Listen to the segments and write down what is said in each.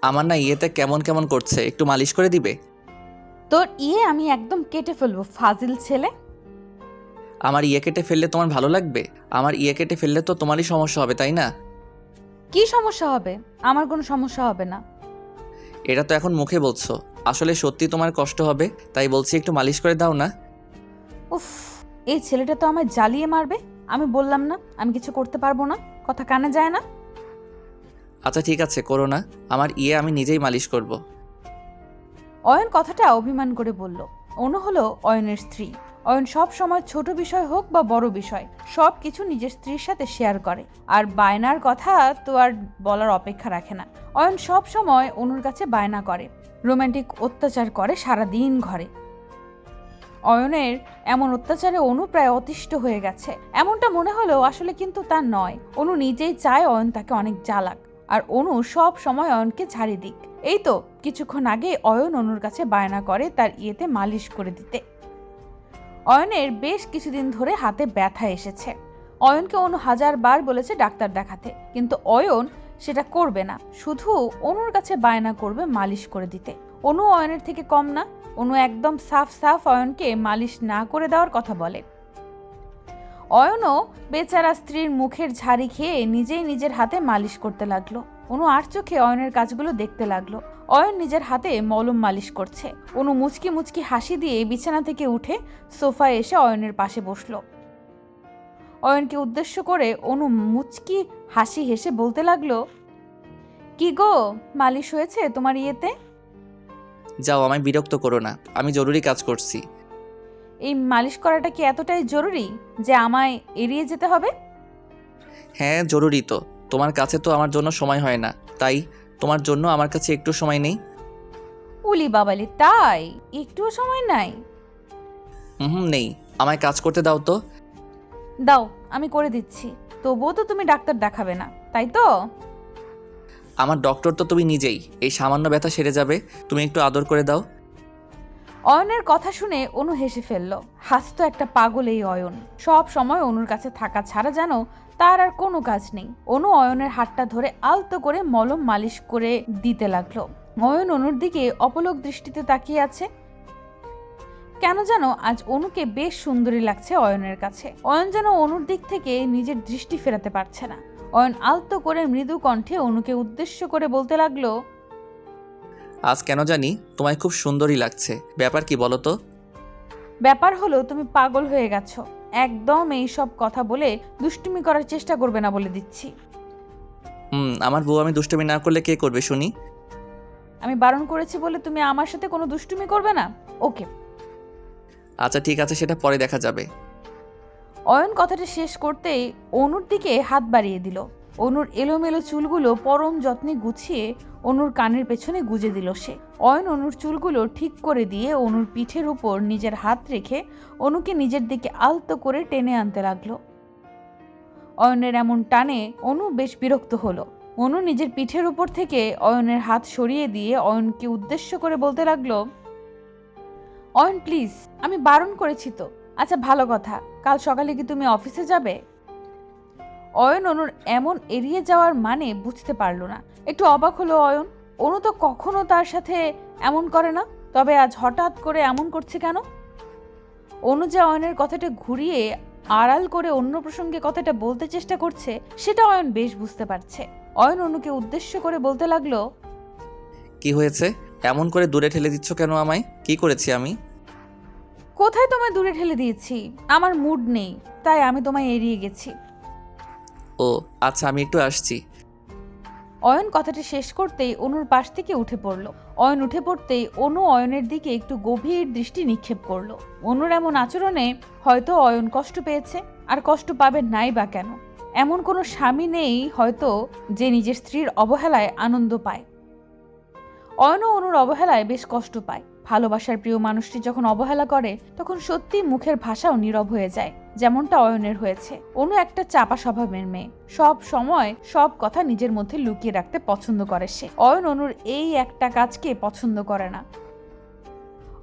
আমার না ইয়েতে কেমন কেমন করছে, একটু মালিশ করে দিবে? তোর আমি একদম কেটে ফেলবো, ফাজিল ছেলে। আমার ইয়ে কেটে ফেললে তোমার ভালো লাগবে? আমার ইয়ে কেটে ফেললে তো তোমারই সমস্যা হবে, তাই না? কি সমস্যা হবে? আমার কোনো সমস্যা হবে না। এটা তো এখন মুখে বলছো, আসলে সত্যি তোমার কষ্ট হবে, তাই বলছি একটু মালিশ করে দাও না। উফ, এই ছেলেটা তো আমায় জ্বালিয়ে মারবে। আমি বললাম না আমি কিছু করতে পারবো না, কথা কানে যায় না। আচ্ছা ঠিক আছে, করো না, আমার ইয়ে আমি নিজেই মালিশ করব। অয়ন কথাটা অভিমান করে বলল। অনু হলো অয়নের স্ত্রী। অয়ন সব সময় ছোট বিষয় হোক বা বড় বিষয় সব কিছু নিজের স্ত্রীর সাথে শেয়ার করে, আর বায়নার কথা তো আর বলার অপেক্ষা রাখে না। অয়ন সব সময় অনুর কাছে বায়না করে, রোমান্টিক অত্যাচার করে সারাদিন ঘরে। অয়নের এমন অত্যাচারে অনু প্রায় অতিষ্ঠ হয়ে গেছে। এমনটা মনে হলেও আসলে কিন্তু তা নয়। অনু নিজেই চায় অয়ন তাকে অনেক জ্বালাক, আর অনু সব সময় অয়নকে ঝাড়ি দিক। এই তো কিছুক্ষণ আগে অয়ন অনুর কাছে বায়না করে তার ইয়েতে মালিশ করে দিতে। অয়নের বেশ কিছুদিন ধরে হাতে ব্যথা এসেছে। অয়নকে অনু 1000বার বলেছে ডাক্তার দেখাতে, কিন্তু অয়ন সেটা করবে না, শুধু অনুর কাছে বায়না করবে মালিশ করে দিতে। অনু অয়নের থেকে কম না। অনু একদম সাফ সাফ অয়নকে মালিশ না করে দেওয়ার কথা বলে। অয়নও বেচারা স্ত্রীর মুখের ঝাড়ি খেয়ে নিজেই নিজের হাতে মালিশ করতে লাগলো। অনু আর চোখে অয়নের কাজগুলো দেখতে লাগলো। অয়ন নিজের হাতে মলম মালিশ করছে। অনু মুচকি মুচকি হাসি দিয়ে বিছানা থেকে উঠে সোফায় এসে অয়নের পাশে বসলো। অয়নকে উদ্দেশ্য করে অনু মুচকি হাসি হেসে বলতে লাগলো, কি গো, মালিশ হয়েছে তোমার ইয়েতে? যাও, আমায় বিরক্ত করো না, আমি জরুরি কাজ করছি। এই মালিশ করাটা কি এতটাই জরুরি যে আমায় এড়িয়ে যেতে হবে? হ্যাঁ জরুরি তো, তোমার কাছে তো আমার জন্য সময় হয় না, তাই তোমার জন্য আমার কাছে একটু সময় নেই। উলি বাবালি, তাই? একটুও সময় নাই? হুম নেই, আমায় কাজ করতে দাও তো। দাও, আমি করে দিচ্ছি। তবুও তো তুমি ডাক্তার দেখাবে না, তাই তো? আমার ডক্টর তো তুমি নিজেই, এই সামান্য ব্যথা সেরে যাবে, তুমি একটু আদর করে দাও। অয়নের কথা শুনে অনু হেসে ফেলল। হাসতো একটা পাগল এই অয়ন, সব সময় অনুর কাছে থাকা ছাড়া যেন তার আর কোনো কাজ নেই। অনু অয়নের হাতটা ধরে আলতো করে মলম মালিশ করে দিতে লাগলো। অয়ন অনুর দিকে অপলক দৃষ্টিতে তাকিয়ে আছে। কেন যেন আজ অনুকে বেশ সুন্দরী লাগছে অয়নের কাছে। অয়ন যেন অনুর দিক থেকে নিজের দৃষ্টি ফেরাতে পারছে না। অয়ন আলতো করে মৃদু কণ্ঠে অনুকে উদ্দেশ্য করে বলতে লাগলো, আজ কেন জানি তোমায় খুব সুন্দরী লাগছে, ব্যাপার কি বলো তো? ব্যাপার হলো তুমি পাগল হয়ে গেছো। একদম এই সব কথা বলে দুষ্টুমি করার চেষ্টা করবে না বলে দিচ্ছি। আমার বউ আমি দুষ্টুমি না করলে কে করবে শুনি? আমি বারণ করেছি বলে তুমি আমার সাথে কোনো দুষ্টুমি করবে না, ওকে? আচ্ছা ঠিক আছে, সেটা পরে দেখা যাবে। অয়ন কথাটা শেষ করতেই অনুর দিকে হাত বাড়িয়ে দিল। অনুর এলোমেলো চুলগুলো পরম যত্নে গুছিয়ে অনুর কানের পেছনে গুজে দিল সে। অয়ন অনুর চুলগুলো ঠিক করে দিয়ে অনুর পিঠের উপর নিজের হাত রেখে অনুকে নিজের দিকে আলতো করে টেনে আনতে লাগলো। অয়নের এমন টানে অনু বেশ বিরক্ত হলো। অনু নিজের পিঠের উপর থেকে অয়নের হাত সরিয়ে দিয়ে অয়নকে উদ্দেশ্য করে বলতে লাগলো, অয়ন প্লিজ, আমি বারণ করেছি তো। আচ্ছা ভালো কথা, কাল সকালে কি তুমি অফিসে যাবে? অয়ন অনুর এমন এড়িয়ে যাওয়ার মানে বুঝতে পারলো না। একটু অবাক হলো অয়ন। অনু তো কখনো তার সাথে এমন করে না, তবে আজ হঠাৎ করে এমন করছে কেন? অনু যে অয়নের কথাটা ঘুরিয়ে আড়াল করে অন্য প্রসঙ্গে কথাটা বলতে চেষ্টা করছে সেটা অয়ন বেশ বুঝতে পারছে। অয়ন অনুকে উদ্দেশ্য করে বলতে লাগলো, কি হয়েছে, এমন করে দূরে ঠেলে দিচ্ছ কেন আমায়? কি করেছি আমি? কোথায় তোমায় দূরে ঠেলে দিয়েছি? আমার মুড নেই, তাই আমি তোমায় এড়িয়ে গেছি। ও আচ্ছা, আমি একটু আসছি। অয়ন কথাটা শেষ করতেই অনুর পাশ থেকে উঠে পড়ল। অয়ন উঠে পড়তেই অনু অয়নের দিকে একটু গভীর দৃষ্টি নিক্ষেপ করলো। অনুর এমন আচরণে হয়তো অয়ন কষ্ট পেয়েছে, আর কষ্ট পাবে নাই বা কেন? এমন কোনো স্বামী নেই হয়তো যে নিজের স্ত্রীর অবহেলায় আনন্দ পায়। অয়নও অনুর অবহেলায় বেশ কষ্ট পায়। ভালোবাসার প্রিয় মানুষটি যখন অবহেলা করে তখন সত্যি মুখের ভাষাও নীরব হয়ে যায়, যেমনটা অয়নের হয়েছে। অনু একটা চাপা স্বভাবের মেয়ে, সব সময় সব কথা নিজের মধ্যে লুকিয়ে রাখতে পছন্দ করে সে। অয়ন অনুর এই একটা কাজকে পছন্দ করে না।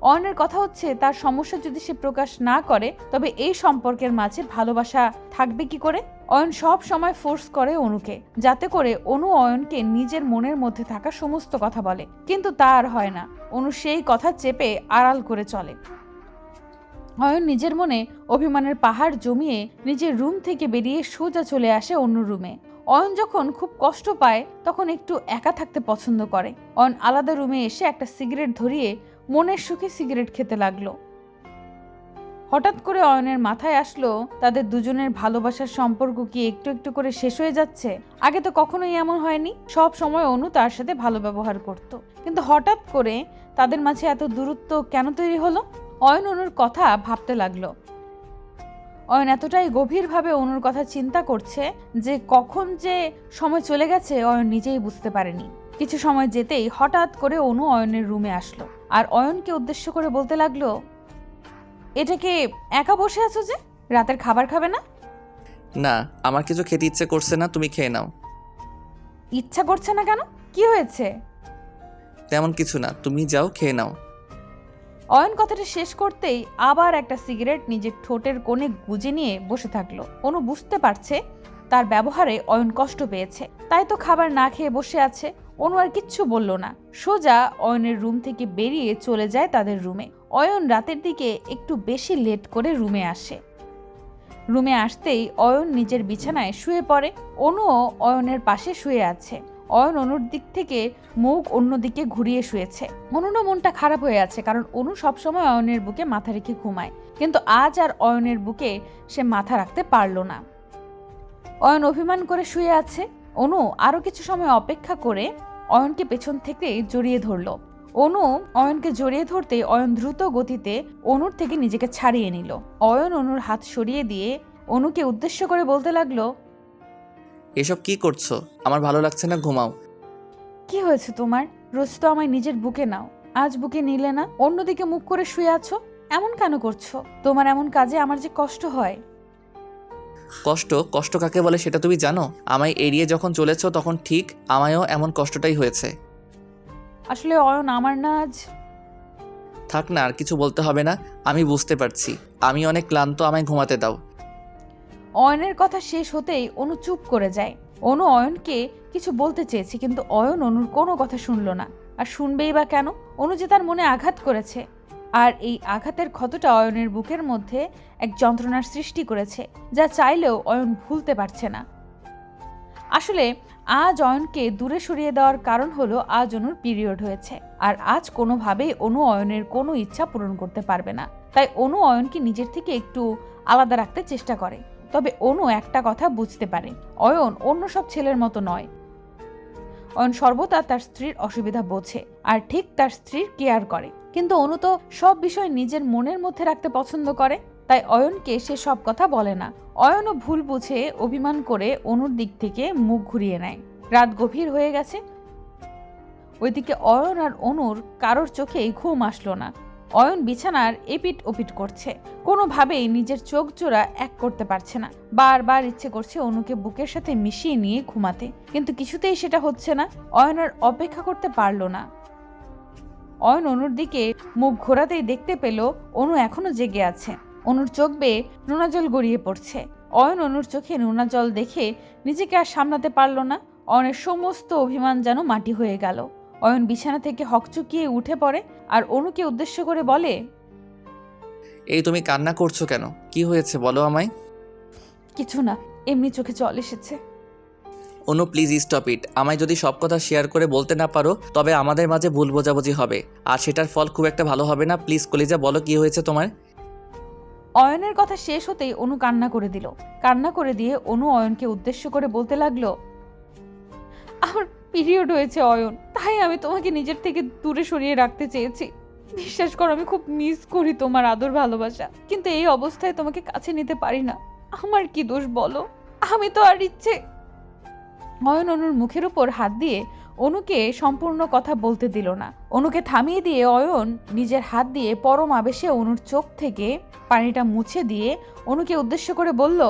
অয়নের কথা হচ্ছে, তার সমস্যা যদি সে প্রকাশ না করে তবে এই সম্পর্কের মাঝে ভালোবাসা থাকবে কি করে? অয়ন সব সময় ফোর্স করে অনুকে, যাতে করে অনু অয়নকে নিজের মনের মধ্যে থাকা সমস্ত কথা বলে, কিন্তু তা আর হয় না। অনু সেই কথা চেপে আড়াল করে চলে। অয়ন নিজের মনে অভিমানের পাহাড় জমিয়ে নিজের রুম থেকে বেরিয়ে সোজা চলে আসে অন্য রুমে। অয়ন যখন খুব কষ্ট পায় তখন একটু একা থাকতে পছন্দ করে। অয়ন আলাদা রুমে এসে একটা সিগারেট ধরিয়ে মনের সুখে সিগারেট খেতে লাগলো। হঠাৎ করে অয়নের মাথায় আসলো তাদের দুজনের ভালোবাসার সম্পর্ক কি একটু একটু করে শেষ হয়ে যাচ্ছে। আগে তো কখনোই এমন হয়নি, সব সময় অনু তার সাথে ভালো ব্যবহার করত, কিন্তু হঠাৎ করে তাদের মাঝে এত দূরত্ব কেন তৈরি হলো? অয়ন অনুর কথা ভাবতে লাগলো। অয়ন এতটাই গভীরভাবে অনুর কথা চিন্তা করছে যে কখন যে সময় চলে গেছে অয়ন নিজেই বুঝতে পারেনি। কিছু সময় যেতেই হঠাৎ করে অনু অয়নের রুমে আসলো আর অয়নকে উদ্দেশ্য করে বলতে লাগলো, এটাকে একা বসে আছো যে, রাতের খাবার খাবে না? না, আমার কিছু খেতে ইচ্ছে করছে না, তুমি খেয়ে নাও। ইচ্ছা করছে না কেন? কি হয়েছে? তেমন কিছু না, তুমি যাও খেয়ে নাও। অয়ন কথাটা শেষ করতেই আবার একটা সিগারেট নিজের ঠোঁটের কোণে গুজে নিয়ে বসে থাকলো। অনু বুঝতে পারছে তার ব্যবহারে অয়ন কষ্ট পেয়েছে, তাই তো খাবার না খেয়ে বসে আছে। অনু আর কিচ্ছু বলল না, সোজা অয়নের রুম থেকে বেরিয়ে চলে যায় তাদের রুমে। অয়ন রাতের দিকে একটু বেশি লেট করে রুমে আসে। রুমে আসতেই অয়ন নিজের বিছানায় শুয়ে পড়ে। অনুও অয়নের পাশে শুয়ে আছে। অয়ন অনুর দিক থেকে মুখ অন্যদিকে ঘুরিয়ে শুয়েছে। অনুরও মনটা খারাপ হয়ে আছে, কারণ অনু সবসময় অয়নের বুকে মাথা রেখে ঘুমায়, কিন্তু আজ আর অয়নের বুকে সে মাথা রাখতে পারল না। অয়ন অভিমান করে শুয়ে আছে। অনু আরো কিছু সময় অপেক্ষা করে অয়নকে পেছন থেকে জড়িয়ে ধরল। অনু অয়নকে জড়িয়ে ধরতেই অয়ন দ্রুত গতিতে অনুর থেকে নিজেকে ছাড়িয়ে নিল। অয়ন অনুর হাত সরিয়ে দিয়ে অনুকে উদ্দেশ্য করে বলতে লাগলো, এসব কি করছো? আমার ভালো লাগছে না, ঘুমাও। কি হয়েছে তোমার? রোজ তো আমায় নিজের বুকে নাও, আজ বুকে নিলে না, অন্যদিকে মুখ করে শুয়ে আছো। এমন কেন করছো? তোমার এমন কাজে আমার যে কষ্ট হয়। কষ্ট কাকে বলে সেটা তুমি জানো? আমায় এড়িয়ে যখন চলেছো তখন ঠিক আমায়ও এমন কষ্টটাই হয়েছে। আসলে অয়ন, আমার না আজ। থাক না, আর কিছু বলতে হবে না, আমি বুঝতে পারছি। আমি অনেক ক্লান্ত, আমায় ঘুমাতে দাও। অয়নের কথা শেষ হতেই অনু চুপ করে যায়। অনু অয়নকে কিছু বলতে চেয়েছে, কিন্তু অয়ন অনুর কোনো কথা শুনলো না। আর শুনবেই বা কেন? অনু যে তার মনে আঘাত করেছে, আর এই আঘাতের ক্ষতটা অয়নের বুকের মধ্যে এক যন্ত্রণার সৃষ্টি করেছে, যা চাইলেও অয়ন ভুলতে পারছে না। আসলে আজ অয়নকে দূরে সরিয়ে দেওয়ার কারণ হলো আজ অনুর পিরিয়ড হয়েছে, আর আজ কোনোভাবেই অনু অয়নের কোনো ইচ্ছা পূরণ করতে পারবে না। তাই অনু অয়নকে নিজের থেকে একটু আলাদা রাখতে চেষ্টা করে। তবে অনু একটা কথা বুঝতে পারে, অয়ন অন্য সব ছেলের মতো নয়। অয়ন সর্বদা তার স্ত্রীর অসুবিধা বোঝে আর ঠিক তার স্ত্রীর কেয়ার করে, কিন্তু অনু তো সব বিষয় নিজের মনের মধ্যে রাখতে পছন্দ করে। তাই অয়নকে সে সব কথা বলে না। অয়নও ভুল বুঝে অভিমান করে অনুর দিক থেকে মুখ ঘুরিয়ে নেয়। রাত গভীর হয়ে গেছে। ওইদিকে অয়ন আর অনুর কারোর চোখেই ঘুম আসলো না। অয়ন বিছানার এপিট ওপিট করছে, কোনোভাবেই নিজের চোখ জোড়া এক করতে পারছে না। বারবার ইচ্ছে করছে অনুকে বুকের সাথে মিশিয়ে নিয়ে ঘুমাতে, কিন্তু কিছুতেই সেটা হচ্ছে না। অয়ন আর অপেক্ষা করতে পারল না। অয়ন অনুর দিকে মুখ ঘোরাতেই দেখতে পেল অনু এখনো জেগে আছে। অনুর চোখ বেয়ে নোনা জল গড়িয়ে পড়ছে। অয়ন অনুর চোখে নোনা জল দেখে নিজেকে আর সামলাতে পারল না। অয়নের সমস্ত অভিমান যেন মাটি হয়ে গেল। অয়ন বিছানা থেকে হকচকিয়ে উঠে পড়ে আর অনুকে উদ্দেশ্য করে বলে, এই তুমি কান্না করছো কেন? কি হয়েছে বলো আমায়। কিছু না, এমনি চোখে জল এসেছে। অনু প্লিজ স্টপ ইট। আমায় যদি সব কথা শেয়ার করে বলতে না পারো তবে আমাদের মাঝে ভুল বোঝাবুঝি হবে, আর সেটার ফল খুব একটা ভালো হবে না। প্লিজ কলিজা, বলো কি হয়েছে তোমার। অয়নের কথা শেষ হতেই অনু কান্না করে দিল। কান্না করে দিয়ে অনু অয়নকে উদ্দেশ্য করে বলতে লাগলো, আমার পিরিয়ড হয়েছে অয়ন, তাই আমি তোমাকে নিজের থেকে দূরে সরিয়ে রাখতে চেয়েছি। বিশ্বাস করো, আমি খুব মিস করি তোমার আদর ভালোবাসা, কিন্তু এই অবস্থায় তোমাকে কাছে নিতে পারি না। আমার কি দোষ বলো? আমি তো আর ইচ্ছে। অয়ন অনুর মুখের উপর হাত দিয়ে অনুকে সম্পূর্ণ কথা বলতে দিল না। অনুকে থামিয়ে দিয়ে অয়ন নিজের হাত দিয়ে পরম আবেশে অনুর চোখ থেকে পানিটা মুছে দিয়ে অনুকে উদ্দেশ্য করে বলল,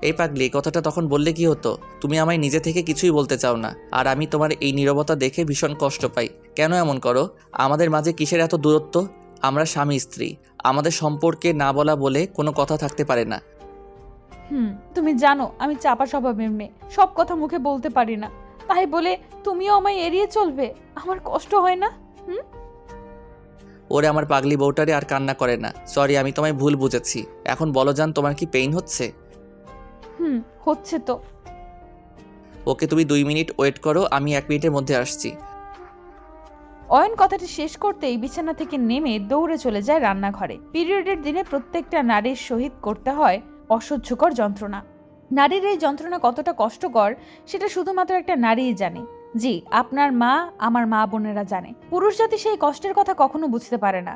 এই পাগলি, কথাটা তখন বললে কি হতো? তুমি আমায় নিজে থেকে কিছুই বলতে চাও না, আর আমি তোমার এই নীরবতা দেখে ভীষণ কষ্ট পাই। কেন এমন করো? আমাদের মাঝে কিসের এত দূরত্ব? আমরা স্বামী স্ত্রী, আমাদের সম্পর্কে না বলা বলে কোনো কথা থাকতে পারে না। তুমি জানো আমি চাপা স্বভাবের মেয়ে, সব কথা মুখে বলতে পারি না, তাই বলে তুমিও আমায় এড়িয়ে চলবে? আমার কষ্ট হয় না? ওরে আমার পাগলি বউটারে আর কান্না করে না। সরি, আমি তোমায় ভুল বুঝেছি। এখন বলো জান, তোমার কি পেইন হচ্ছে? হচ্ছে তো। ওকে, তুমি 2 মিনিট ওয়েট করো, আমি 1 মিনিটের মধ্যে আসছি। অয়ন কথাটি শেষ করতেই বিছানা থেকে নেমে দৌড়ে চলে যায় রান্নাঘরে। পিরিয়ডের দিনে প্রত্যেকটা নারীর সহিত করতে হয় অসহ্যকর যন্ত্রণা। নারীর এই যন্ত্রণা কতটা কষ্টকর সেটা শুধুমাত্র একটা নারীই জানে। জি, আপনার মা, আমার মা বোনেরা জানে। পুরুষ জাতি সেই কষ্টের কথা কখনো বুঝতে পারে না।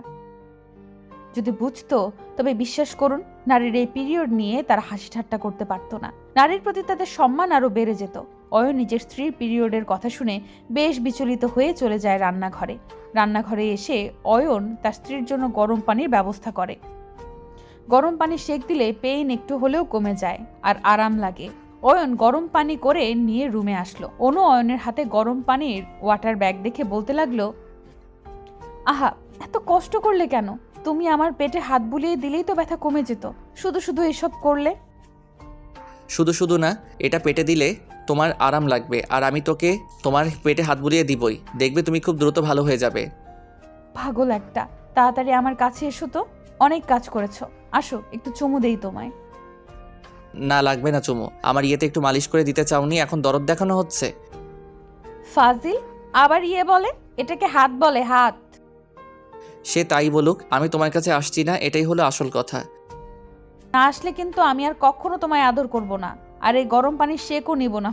যদি বুঝতো তবে বিশ্বাস করুন, নারীর এই পিরিয়ড নিয়ে তারা হাসি ঠাট্টা করতে পারতো না। নারীর প্রতি তাদের সম্মান আরো বেড়ে যেত। অয়ন নিজের স্ত্রীর পিরিয়ডের কথা শুনে বেশ বিচলিত হয়ে চলে যায় রান্নাঘরে। রান্নাঘরে এসে অয়ন তার স্ত্রীর জন্য গরম পানির ব্যবস্থা করে। গরম পানি সেক দিলে পেইন একটু হলেও কমে যায় আর আরাম লাগে। অয়ন গরম পানি করে নিয়ে রুমে আসলো। অনু অয়নের হাতে গরম পানির ওয়াটার ব্যাগ দেখে বলতে লাগলো, আহা, এত কষ্ট করলে কেন? তুমি আমার পেটে হাত বুলিয়ে দিলেই তো ব্যথা কমে যেত, শুধু শুধু এসব করলে। শুধু শুধু না, এটা পেটে দিলে তোমার আরাম লাগবে, আর আমি তোকে তোমার পেটে হাত বুলিয়ে দিবই। দেখবে তুমি খুব দ্রুত ভালো হয়ে যাবে। পাগল একটা, তাড়াতাড়ি আমার কাছে এসো তো, অনেক কাজ করেছো, আসো একটু চুমু দেই তোমায়। না, লাগবে না চুমু। আমার ইয়েতে একটু মালিশ করে দিতে চাওনি, এখন দরদ দেখানো হচ্ছে? ফাজিল, আবার ইয়ে বলে? এটাকে হাত বলে, হাত। সে তাই বলুক, আমি তোমার কাছে আসছি না, এটাই হলো আসল কথা। না আসলে কিন্তু আমি আর কখনো তোমায় আদর করব না, আর এই গরম পানির শেকও নিব না।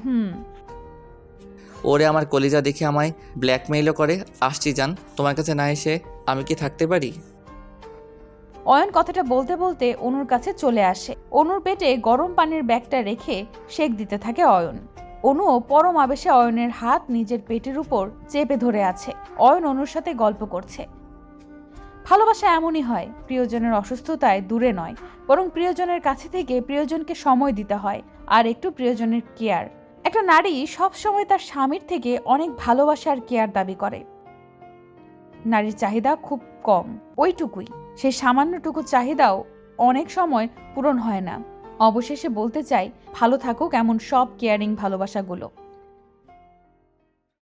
ওরে আমার কলিজা দেখে আমায় ব্ল্যাকমেইলও করে। আসছি জান, তোমার কাছে না এসে আমি কি থাকতে পারি? অয়ন কথাটা বলতে বলতে অনুর কাছে চলে আসে। অনুর পেটে গরম পানির ব্যাগটা রেখে শেক দিতে থাকে অয়ন। অনুও পরম আবেশে অয়নের হাত নিজের পেটের উপর চেপে ধরে আছে। অয়ন অনুর সাথে গল্প করছে। ভালোবাসা এমনই হয়, প্রিয়জনের অসুস্থতায় দূরে নয়, বরং প্রিয়জনের কাছে থেকে প্রিয়জনকে সময় দিতে হয় আর একটু প্রিয়জনের কেয়ার। একটা নারী সব সময় তার স্বামীর থেকে অনেক ভালোবাসা আর কেয়ার দাবি করে। নারীর চাহিদা খুব কম, ওইটুকুই। সেই সামান্যটুকু চাহিদাও অনেক সময় পূরণ হয় না। অবশেষে বলতে চাই, ভালো থাকুক এমন সব কেয়ারিং ভালোবাসাগুলো।